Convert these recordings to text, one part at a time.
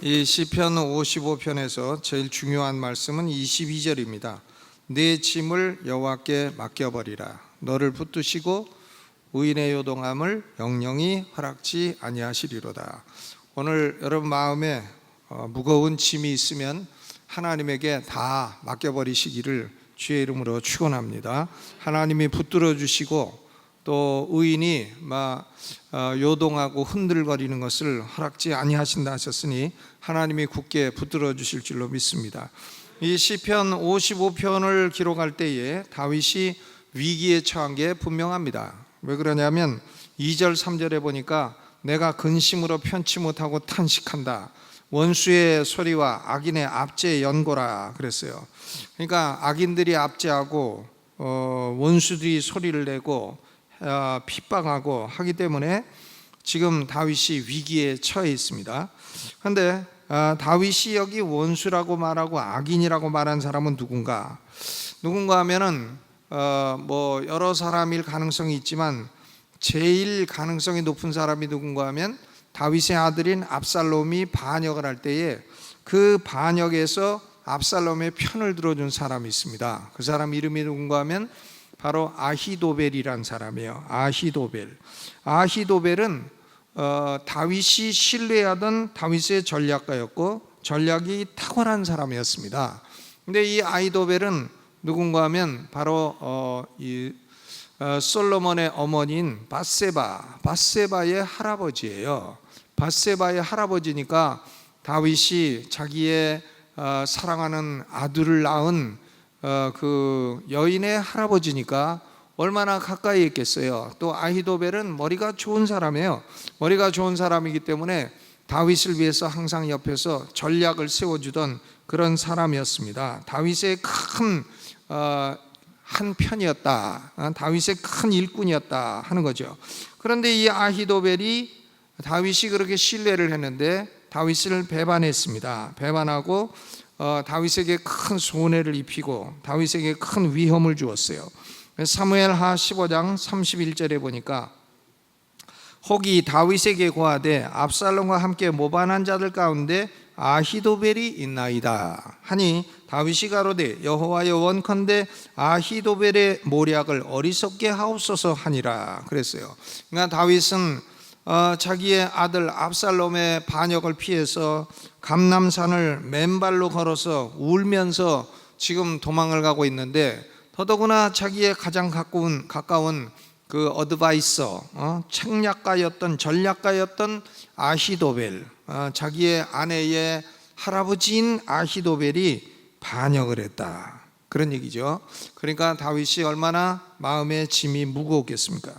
이 시편 55편에서 제일 중요한 말씀은 22절입니다. 내 짐을 여호와께 맡겨버리라. 너를 붙드시고 의인의 요동함을 영영이 허락지 아니하시리로다. 오늘 여러분 마음에 무거운 짐이 있으면 하나님에게 다 맡겨버리시기를 주의 이름으로 축원합니다. 하나님이 붙들어 주시고 또 의인이 요동하고 흔들거리는 것을 허락지 아니하신다 하셨으니 하나님이 굳게 붙들어 주실 줄로 믿습니다. 이 시편 55편을 기록할 때에 다윗이 위기에 처한 게 분명합니다. 왜 그러냐면 2절 3절에 보니까 내가 근심으로 편치 못하고 탄식한다. 원수의 소리와 악인의 압제에 연고라 그랬어요. 그러니까 악인들이 압제하고 원수들이 소리를 내고 핍박하고 하기 때문에 지금 다윗이 위기에 처해 있습니다. 그런데 다윗이 여기 원수라고 말하고 악인이라고 말한 사람은 누군가 하면은 여러 사람일 가능성이 있지만 제일 가능성이 높은 사람이 누군가 하면 다윗의 아들인 압살롬이 반역을 할 때에 그 반역에서 압살롬의 편을 들어준 사람이 있습니다. 그 사람 이름이 누군가 하면 바로 아히도벨이란 사람이에요. 아히도벨은 다윗이 신뢰하던 다윗의 전략가였고 전략이 탁월한 사람이었습니다. 근데 이 아히도벨은 누군가 하면 바로 솔로몬의 어머니인 밧세바의 할아버지예요. 밧세바의 할아버지니까 다윗이 자기의 사랑하는 아들을 낳은 그 여인의 할아버지니까 얼마나 가까이 있겠어요. 또 아히도벨은 머리가 좋은 사람이에요. 머리가 좋은 사람이기 때문에 다윗을 위해서 항상 옆에서 전략을 세워주던 그런 사람이었습니다. 다윗의 큰 한 편이었다. 다윗의 큰 일꾼이었다 하는 거죠. 그런데 이 아히도벨이 다윗이 그렇게 신뢰를 했는데 다윗을 배반했습니다. 배반하고 다윗에게 큰 손해를 입히고 다윗에게 큰 위험을 주었어요. 사무엘하 15장 31절에 보니까 혹이 다윗에게 고하되 압살롬과 함께 모반한 자들 가운데 아히도벨이 있나이다 하니 다윗이 가로되 여호와여 원컨대 아히도벨의 모략을 어리석게 하옵소서 하니라 그랬어요. 그러니까 다윗은 자기의 아들 압살롬의 반역을 피해서 감람산을 맨발로 걸어서 울면서 지금 도망을 가고 있는데 더더구나 자기의 가장 가까운 그 어드바이서 책략가였던 전략가였던 아히도벨, 자기의 아내의 할아버지인 아히도벨이 반역을 했다 그런 얘기죠. 그러니까 다윗이 얼마나 마음의 짐이 무거웠겠습니까?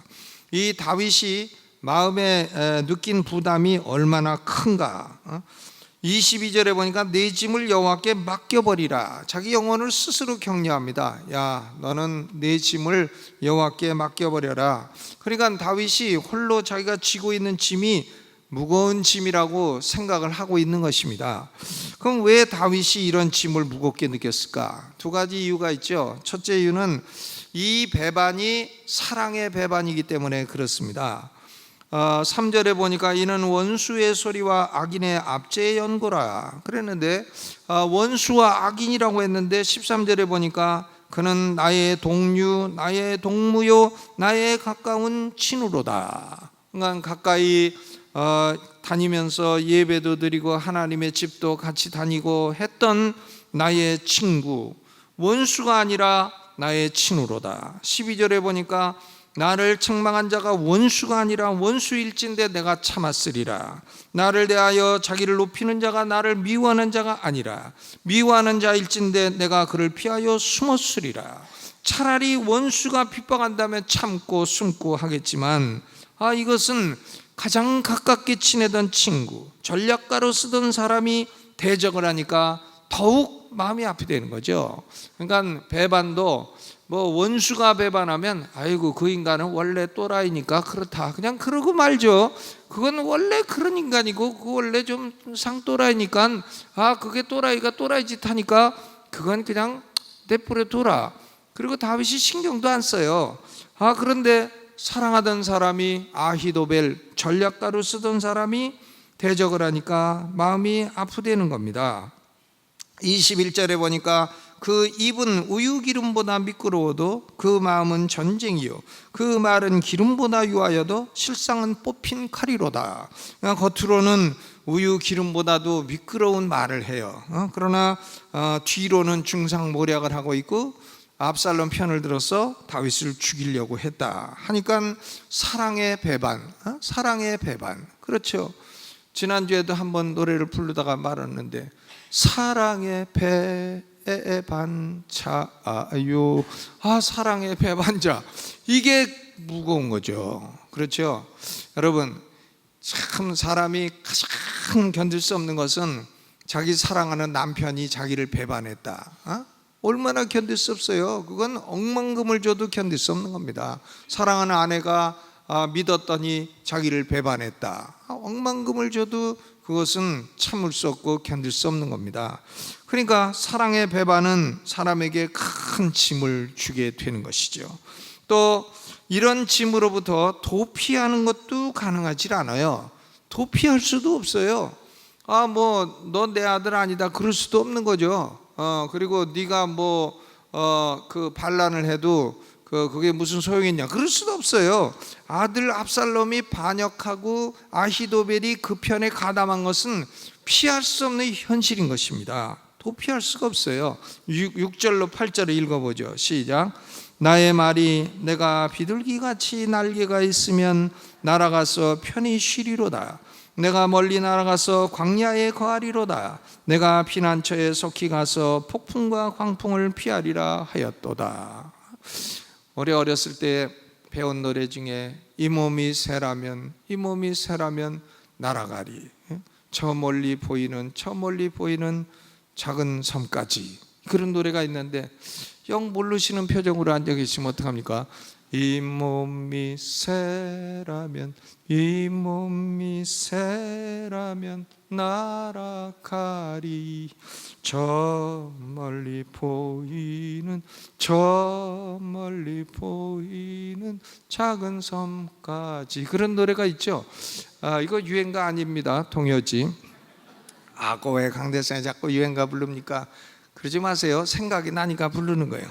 이 다윗이 마음에 느낀 부담이 얼마나 큰가. 22절에 보니까 내 짐을 여호와께 맡겨버리라. 자기 영혼을 스스로 격려합니다. 야, 너는 내 짐을 여호와께 맡겨버려라. 그러니까 다윗이 홀로 자기가 지고 있는 짐이 무거운 짐이라고 생각을 하고 있는 것입니다. 그럼 왜 다윗이 이런 짐을 무겁게 느꼈을까? 두 가지 이유가 있죠. 첫째 이유는 이 배반이 사랑의 배반이기 때문에 그렇습니다. 3절에 보니까 이는 원수의 소리와 악인의 압제의 연고라 그랬는데 원수와 악인이라고 했는데 13절에 보니까 그는 나의 동류, 나의 동무요, 나의 가까운 친구로다. 그러니까 가까이 다니면서 예배도 드리고 하나님의 집도 같이 다니고 했던 나의 친구, 원수가 아니라 나의 친구로다. 12절에 보니까 나를 책망한 자가 원수가 아니라 원수일진데 내가 참았으리라. 나를 대하여 자기를 높이는 자가 나를 미워하는 자가 아니라 미워하는 자일진데 내가 그를 피하여 숨었으리라. 차라리 원수가 핍박한다면 참고 숨고 하겠지만 이것은 가장 가깝게 지내던 친구, 전략가로 쓰던 사람이 대적을 하니까 더욱 마음이 아프게 되는 거죠. 그러니까 배반도 원수가 배반하면 아이고 그 인간은 원래 또라이니까 그렇다 그냥 그러고 말죠. 그건 원래 그런 인간이고 그 원래 좀 상또라이니까 그게 또라이가 또라이 짓 하니까 그건 그냥 내버려 둬라. 그리고 다윗이 신경도 안 써요. 그런데 사랑하던 사람이 아히도벨 전략가로 쓰던 사람이 대적을 하니까 마음이 아프다는 겁니다. 21절에 보니까 그 입은 우유 기름보다 미끄러워도 그 마음은 전쟁이요 그 말은 기름보다 유하여도 실상은 뽑힌 칼이로다. 그러니까 겉으로는 우유 기름보다도 미끄러운 말을 해요. 그러나 뒤로는 중상모략을 하고 있고 압살롬 편을 들어서 다윗을 죽이려고 했다 하니까 사랑의 배반, 사랑의 배반. 그렇죠. 지난주에도 한번 노래를 부르다가 말았는데 사랑의 배반자요. 사랑의 배반자. 이게 무거운 거죠. 그렇죠. 여러분, 참 사람이 가장 견딜 수 없는 것은 자기 사랑하는 남편이 자기를 배반했다. 얼마나 견딜 수 없어요. 그건 억만금을 줘도 견딜 수 없는 겁니다. 사랑하는 아내가 믿었더니 자기를 배반했다. 억만금을 줘도 그것은 참을 수 없고 견딜 수 없는 겁니다. 그러니까 사랑의 배반은 사람에게 큰 짐을 주게 되는 것이죠. 또 이런 짐으로부터 도피하는 것도 가능하지 않아요. 도피할 수도 없어요. 너 내 아들 아니다 그럴 수도 없는 거죠. 그리고 네가 그 반란을 해도 그게 무슨 소용이냐 그럴 수도 없어요. 아들 압살롬이 반역하고 아히도벨이 그 편에 가담한 것은 피할 수 없는 현실인 것입니다. 도피할 수가 없어요. 6절로 8절을 읽어보죠. 시작. 나의 말이 내가 비둘기같이 날개가 있으면 날아가서 편히 쉬리로다. 내가 멀리 날아가서 광야에 거하리로다. 내가 피난처에 속히 가서 폭풍과 광풍을 피하리라 하였도다. 올해 어렸을 때 배운 노래 중에 이 몸이 새라면 날아가리. 저 멀리 보이는 작은 섬까지. 그런 노래가 있는데 영 모르시는 표정으로 앉아 계시면 어떡합니까? 이 몸이 새라면 날아가리. 저 멀리 보이는 작은 섬까지. 그런 노래가 있죠. 이거 유행가 아닙니다. 동요지. 왜 강대상이 자꾸 유행가 부릅니까? 그러지 마세요. 생각이 나니까 부르는 거예요.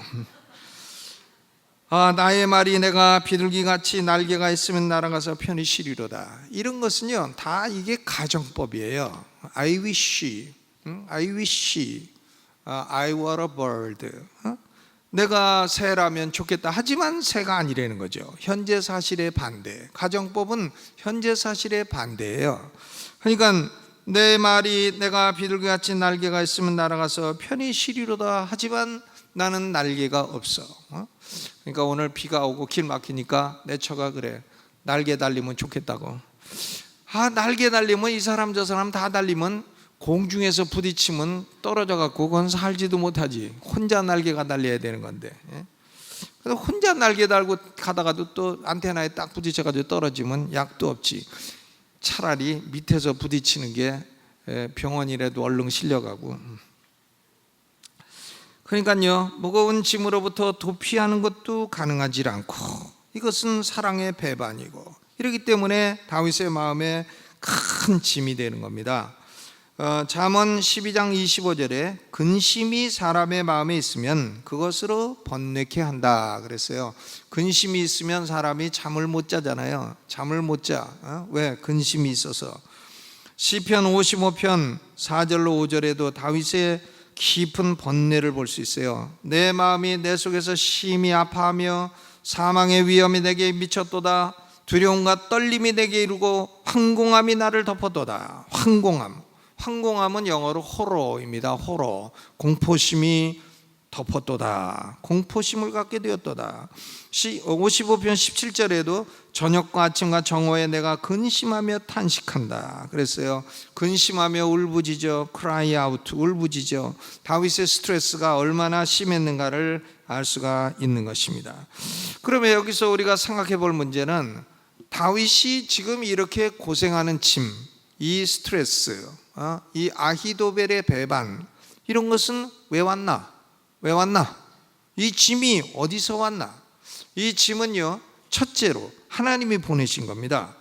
나의 말이 내가 비둘기같이 날개가 있으면 날아가서 편히 쉬리로다. 이런 것은요 다 이게 가정법이에요. I wish, I were a bird. 내가 새라면 좋겠다 하지만 새가 아니라는 거죠. 현재 사실의 반대. 가정법은 현재 사실의 반대예요. 그러니까 내 말이 내가 비둘기같이 날개가 있으면 날아가서 편히 쉬리로다 하지만 나는 날개가 없어. 그러니까 오늘 비가 오고 길 막히니까 내 처가 그래. 날개 달리면 좋겠다고. 날개 달리면 이 사람 저 사람 다 달리면 공중에서 부딪히면 떨어져 갖고 그건 살지도 못하지. 혼자 날개가 달려야 되는 건데. 그래서 혼자 날개 달고 가다가도 또 안테나에 딱 부딪혀가지고 떨어지면 약도 없지. 차라리 밑에서 부딪히는 게 병원이라도 얼른 실려가고. 그러니까요 무거운 짐으로부터 도피하는 것도 가능하지 않고 이것은 사랑의 배반이고 이렇기 때문에 다윗의 마음에 큰 짐이 되는 겁니다. 잠언 12장 25절에 근심이 사람의 마음에 있으면 그것으로 번뇌케 한다 그랬어요. 근심이 있으면 사람이 잠을 못 자잖아요. 잠을 못 자. 왜? 근심이 있어서. 시편 55편 4절로 5절에도 다윗의 깊은 번뇌를 볼 수 있어요. 내 마음이 내 속에서 심히 아파하며 사망의 위험이 내게 미쳤도다. 두려움과 떨림이 내게 이르고 황공함이 나를 덮었도다. 황공함은 영어로 호러입니다. 호러. 공포심이 덮었도다. 공포심을 갖게 되었도다. 55편 17절에도 저녁과 아침과 정오에 내가 근심하며 탄식한다 그랬어요. 근심하며 울부짖어 cry out, 울부짖어. 다윗의 스트레스가 얼마나 심했는가를 알 수가 있는 것입니다. 그러면 여기서 우리가 생각해 볼 문제는 다윗이 지금 이렇게 고생하는 짐, 이 스트레스, 이 아히도벨의 배반, 이런 것은 왜 왔나? 이 짐이 어디서 왔나? 이 짐은요 첫째로 하나님이 보내신 겁니다.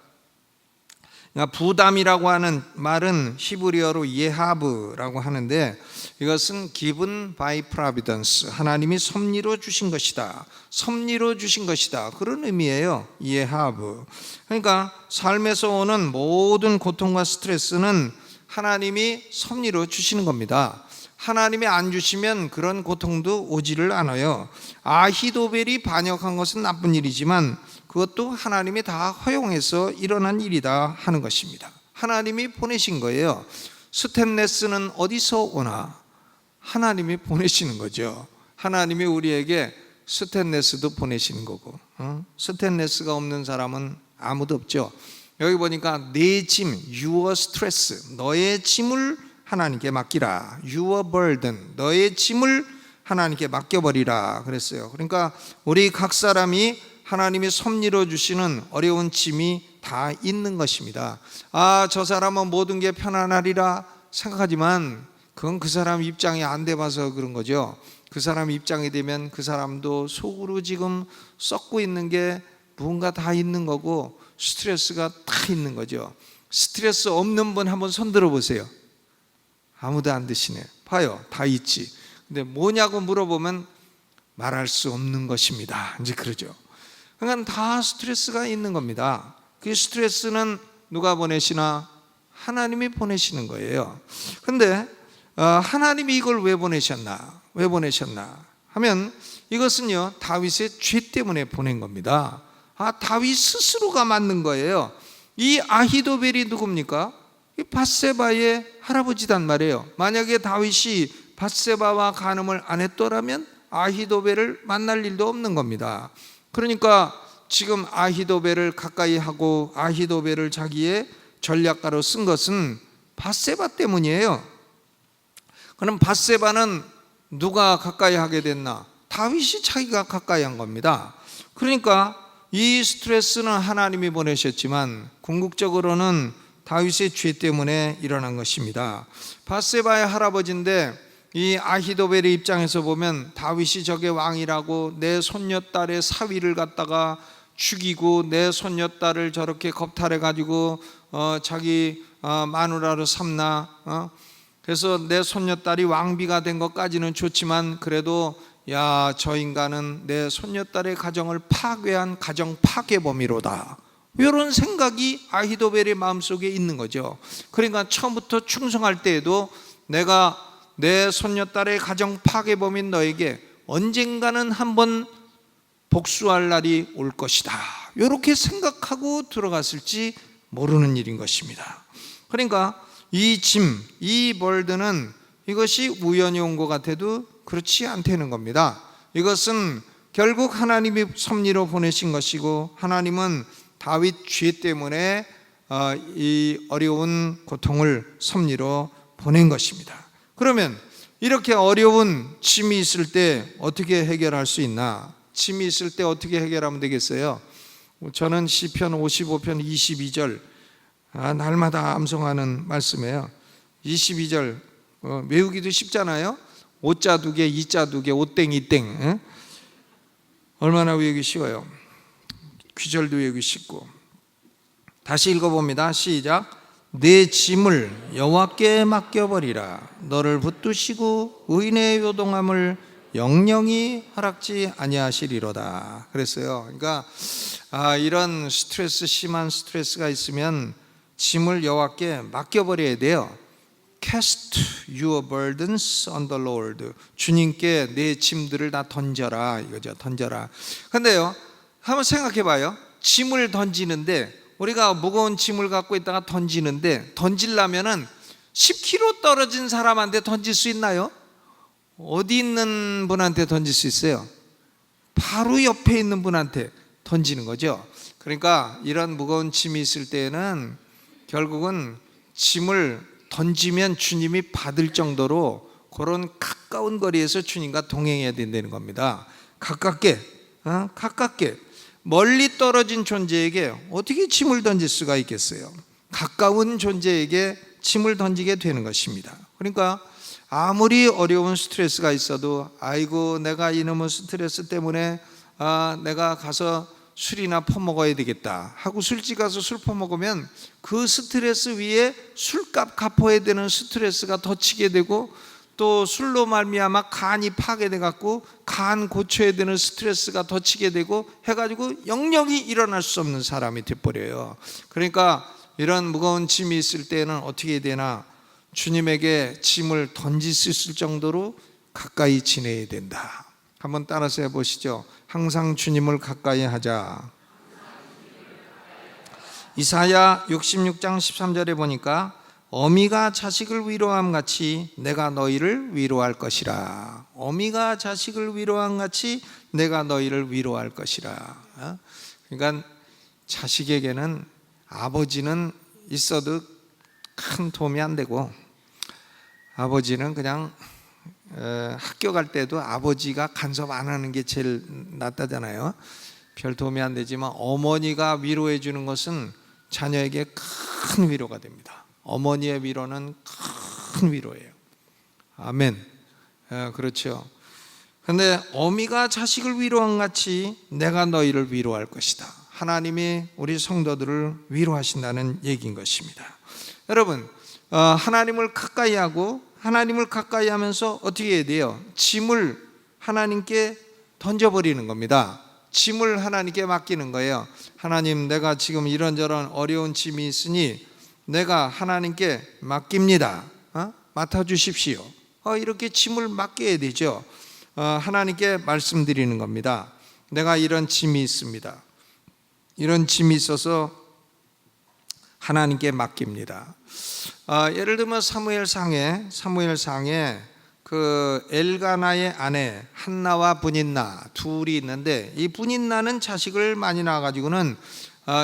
그러니까 부담이라고 하는 말은 히브리어로 예하브라고 하는데, 이것은 given by providence, 하나님이 섭리로 주신 것이다, 섭리로 주신 것이다, 그런 의미예요. 예하브. 그러니까 삶에서 오는 모든 고통과 스트레스는 하나님이 섭리로 주시는 겁니다. 하나님이 안 주시면 그런 고통도 오지를 않아요. 아히도벨이 반역한 것은 나쁜 일이지만 그것도 하나님이 다 허용해서 일어난 일이다 하는 것입니다. 하나님이 보내신 거예요. 스탠레스는 어디서 오나? 하나님이 보내시는 거죠. 하나님이 우리에게 스탠레스도 보내시는 거고, 스탠레스가 없는 사람은 아무도 없죠. 여기 보니까 내 짐, your stress, 너의 짐을 하나님께 맡기라. your burden, 너의 짐을 하나님께 맡겨버리라 그랬어요. 그러니까 우리 각 사람이 하나님이 섭리로 주시는 어려운 짐이 다 있는 것입니다. 저 사람은 모든 게 편안하리라 생각하지만 그건 그 사람 입장이 안 돼봐서 그런 거죠. 그 사람 입장이 되면 그 사람도 속으로 지금 썩고 있는 게 무언가 다 있는 거고 스트레스가 다 있는 거죠. 스트레스 없는 분 한번 손 들어 보세요. 아무도 안 드시네. 봐요, 다 있지. 근데 뭐냐고 물어보면 말할 수 없는 것입니다, 이제 그러죠. 그러니까 다 스트레스가 있는 겁니다. 그 스트레스는 누가 보내시나? 하나님이 보내시는 거예요. 근데 하나님이 이걸 왜 보내셨나? 왜 보내셨나 하면 이것은요, 다윗의 죄 때문에 보낸 겁니다. 다윗 스스로가 만든 거예요. 이 아히도벨이 누굽니까? 이 밧세바의 할아버지단 말이에요. 만약에 다윗이 밧세바와 간음을 안 했더라면 아히도벨을 만날 일도 없는 겁니다. 그러니까 지금 아히도벨을 가까이 하고 아히도벨을 자기의 전략가로 쓴 것은 밧세바 때문이에요. 그럼 밧세바는 누가 가까이 하게 됐나? 다윗이 자기가 가까이 한 겁니다. 그러니까 이 스트레스는 하나님이 보내셨지만 궁극적으로는 다윗의 죄 때문에 일어난 것입니다. 밧세바의 할아버지인데 이 아히도벨의 입장에서 보면 다윗이 저게 왕이라고 내 손녀딸의 사위를 갖다가 죽이고 내 손녀딸을 저렇게 겁탈해 가지고 자기 마누라로 삼나, 그래서 내 손녀딸이 왕비가 된 것까지는 좋지만 그래도 야, 저 인간은 내 손녀딸의 가정을 파괴한 가정 파괴범이로다, 이런 생각이 아히도벨의 마음속에 있는 거죠. 그러니까 처음부터 충성할 때에도 내가 내 손녀딸의 가정 파괴범인 너에게 언젠가는 한번 복수할 날이 올 것이다, 이렇게 생각하고 들어갔을지 모르는 일인 것입니다. 그러니까 이 짐, 이 벌드는 이것이 우연히 온 것 같아도 그렇지 않다는 겁니다. 이것은 결국 하나님이 섭리로 보내신 것이고 하나님은 다윗 죄 때문에 이 어려운 고통을 섭리로 보낸 것입니다. 그러면 이렇게 어려운 짐이 있을 때 어떻게 해결할 수 있나? 짐이 있을 때 어떻게 해결하면 되겠어요? 저는 시편 55편 22절 날마다 암송하는 말씀이에요. 22절 외우기도 쉽잖아요. 오자 두 개, 이자 두 개, 오땡 이땡, 얼마나 외우기 쉬워요. 귀절도 외우기 쉽고. 다시 읽어봅니다. 시작. 내 짐을 여호와께 맡겨버리라. 너를 붙드시고 의인의 요동함을 영영이 허락지 아니하시리로다 그랬어요. 그러니까 이런 스트레스, 심한 스트레스가 있으면 짐을 여호와께 맡겨버려야 돼요. Cast your burdens on the Lord. 주님께 내 짐들을 다 던져라 이거죠. 던져라. 근데요, 한번 생각해 봐요. 짐을 던지는데, 우리가 무거운 짐을 갖고 있다가 던지는데, 던지려면은 10km 떨어진 사람한테 던질 수 있나요? 어디 있는 분한테 던질 수 있어요? 바로 옆에 있는 분한테 던지는 거죠. 그러니까 이런 무거운 짐이 있을 때는 결국은 짐을 던지면 주님이 받을 정도로 그런 가까운 거리에서 주님과 동행해야 된다는 겁니다. 가깝게 멀리 떨어진 존재에게 어떻게 짐을 던질 수가 있겠어요? 가까운 존재에게 짐을 던지게 되는 것입니다. 그러니까 아무리 어려운 스트레스가 있어도 아이고 내가 이놈의 스트레스 때문에 내가 가서 술이나 퍼먹어야 되겠다 하고 술집 가서 술 퍼먹으면 그 스트레스 위에 술값 갚아야 되는 스트레스가 덧치게 되고, 또 술로 말미암아 간이 파괴돼 갖고 간 고쳐야 되는 스트레스가 덧치게 되고 해가지고 영영이 일어날 수 없는 사람이 돼버려요. 그러니까 이런 무거운 짐이 있을 때는 어떻게 해야 되나, 주님에게 짐을 던질 수 있을 정도로 가까이 지내야 된다. 한번 따라서 해보시죠. 항상 주님을 가까이 하자. 이사야 66장 13절에 보니까 어미가 자식을 위로함 같이 내가 너희를 위로할 것이라. 어미가 자식을 위로함 같이 내가 너희를 위로할 것이라. 그러니까 자식에게는 아버지는 있어도 큰 도움이 안 되고, 아버지는 그냥 학교 갈 때도 아버지가 간섭 안 하는 게 제일 낫다잖아요. 별 도움이 안 되지만 어머니가 위로해 주는 것은 자녀에게 큰 위로가 됩니다. 어머니의 위로는 큰 위로예요. 아멘. 그렇죠. 그런데 어미가 자식을 위로한 같이 내가 너희를 위로할 것이다. 하나님이 우리 성도들을 위로하신다는 얘기인 것입니다. 여러분, 하나님을 가까이 하고, 하나님을 가까이 하면서 어떻게 해야 돼요? 짐을 하나님께 던져버리는 겁니다. 짐을 하나님께 맡기는 거예요. 하나님, 내가 지금 이런저런 어려운 짐이 있으니 내가 하나님께 맡깁니다. 맡아주십시오. 이렇게 짐을 맡겨야 되죠. 하나님께 말씀드리는 겁니다. 내가 이런 짐이 있습니다. 이런 짐이 있어서 하나님께 맡깁니다. 예를 들면 사무엘상에 그 엘가나의 아내 한나와 분인나 둘이 있는데, 이 분인나는 자식을 많이 낳아가지고는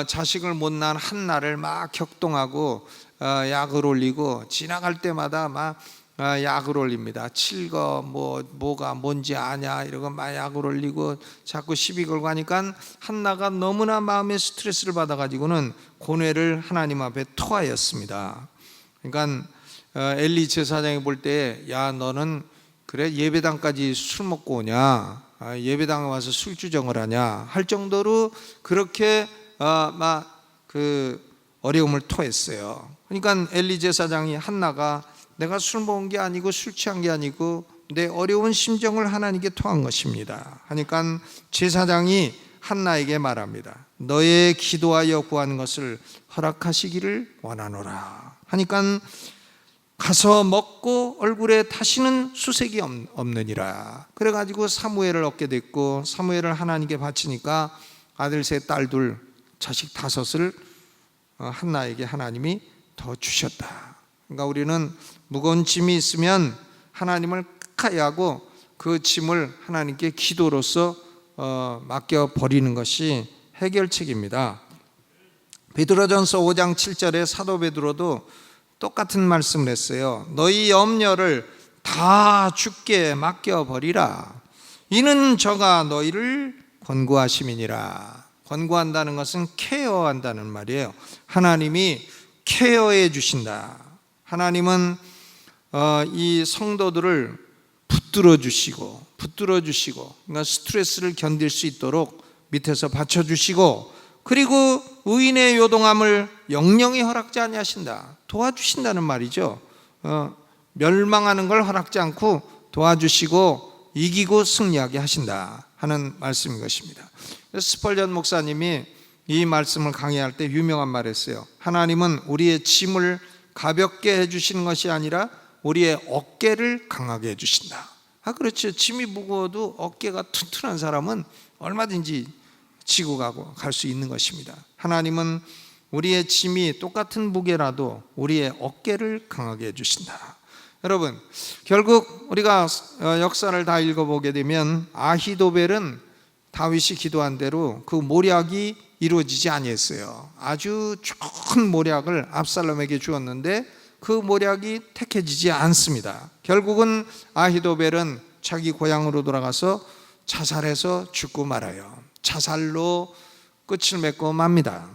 자식을 못 낳은 한나를 막 격동하고 약을 올리고, 지나갈 때마다 막 약을 올립니다. 칠거 뭐가 뭔지 아냐 이러고 막 약을 올리고 자꾸 시비 걸고 하니까 한나가 너무나 마음에 스트레스를 받아가지고는 고뇌를 하나님 앞에 토하였습니다. 그러니까 엘리 제사장이 볼 때, 야 너는 그래 예배당까지 술 먹고 오냐, 예배당에 와서 술주정을 하냐 할 정도로 그렇게 막 그 어려움을 토했어요. 그러니까 엘리 제사장이 한나가 내가 술 먹은 게 아니고 술 취한 게 아니고 내 어려운 심정을 하나님께 토한 것입니다 하니까 제사장이 한나에게 말합니다. 너의 기도하여 구하는 것을 허락하시기를 원하노라 하니까 가서 먹고 얼굴에 다시는 수색이 없느니라. 그래가지고 사무엘을 얻게 됐고, 사무엘을 하나님께 바치니까 아들 셋, 딸 둘, 자식 5을 한나에게 하나님이 더 주셨다. 그러니까 우리는 무거운 짐이 있으면 하나님을 가까이 하고 그 짐을 하나님께 기도로서 맡겨버리는 것이 해결책입니다. 베드로전서 5장 7절에 사도 베드로도 똑같은 말씀을 했어요. 너희 염려를 다 주께 맡겨버리라. 이는 저가 너희를 권고하심이니라. 권고한다는 것은 케어한다는 말이에요. 하나님이 케어해 주신다. 하나님은 이 성도들을 붙들어 주시고 그러니까 스트레스를 견딜 수 있도록 밑에서 받쳐주시고, 그리고 의인의 요동함을 영영히 허락지 아니하신다. 도와주신다는 말이죠. 멸망하는 걸 허락지 않고 도와주시고 이기고 승리하게 하신다 하는 말씀인 것입니다. 스펄전 목사님이 이 말씀을 강의할 때 유명한 말을 했어요. 하나님은 우리의 짐을 가볍게 해주시는 것이 아니라 우리의 어깨를 강하게 해주신다. 그렇죠. 짐이 무거워도 어깨가 튼튼한 사람은 얼마든지 지고 가고 갈 수 있는 것입니다. 하나님은 우리의 짐이 똑같은 무게라도 우리의 어깨를 강하게 해주신다. 여러분, 결국 우리가 역사를 다 읽어보게 되면 아히도벨은 다윗이 기도한 대로 그 모략이 이루어지지 아니했어요. 아주 좋은 모략을 압살롬에게 주었는데 그 모략이 택해지지 않습니다. 결국은 아히도벨은 자기 고향으로 돌아가서 자살해서 죽고 말아요. 자살로 끝을 맺고 맙니다.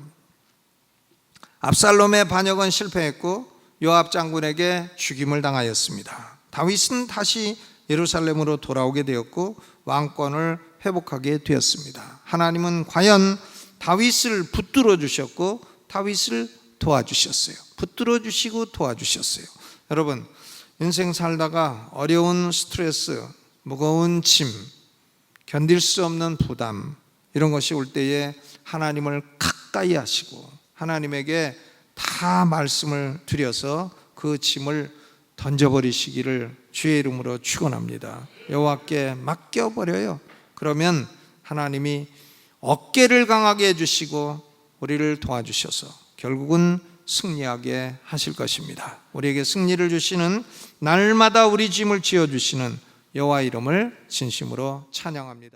압살롬의 반역은 실패했고 요압 장군에게 죽임을 당하였습니다. 다윗은 다시 예루살렘으로 돌아오게 되었고 왕권을 회복하게 되었습니다. 하나님은 과연 다윗을 붙들어 주셨고 다윗을 도와주셨어요. 붙들어 주시고 도와주셨어요. 여러분, 인생 살다가 어려운 스트레스, 무거운 짐, 견딜 수 없는 부담, 이런 것이 올 때에 하나님을 가까이 하시고 하나님에게 다 말씀을 드려서 그 짐을 던져버리시기를 주의 이름으로 축원합니다. 여호와께 맡겨버려요. 그러면 하나님이 어깨를 강하게 해주시고 우리를 도와주셔서 결국은 승리하게 하실 것입니다. 우리에게 승리를 주시는, 날마다 우리 짐을 지어주시는 여호와 이름을 진심으로 찬양합니다.